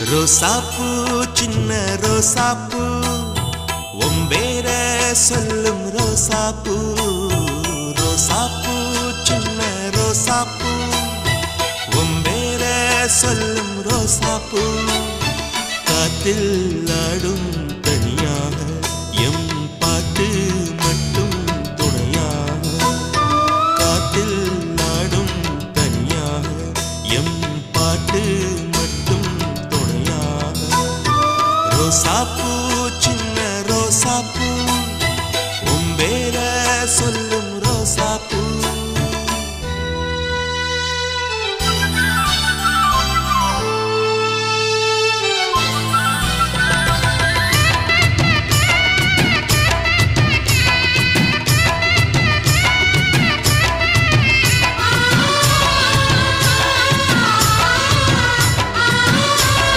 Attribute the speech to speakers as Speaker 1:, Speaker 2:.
Speaker 1: ரோசாப்பூ சின்ன ரோசாப்பூ ஒம்பேர சொல்லும் ரோசாப்பூ ரோசாப்பூ சின்ன ரோசாப்பூ ஒம்பேர சொல்லும் ரோசாப்பூ காத்தில் ஆடும் தனியாக எம் பாட்டு மட்டும் துணையாக காத்தில் ஆடும் தனியாக எம் பாட்டு மட்டும் துணையாக ரோசாப்பூ சின்ன ரோசாப்பூ ஒம்பேர சொல்லும் ரோசாப்பூ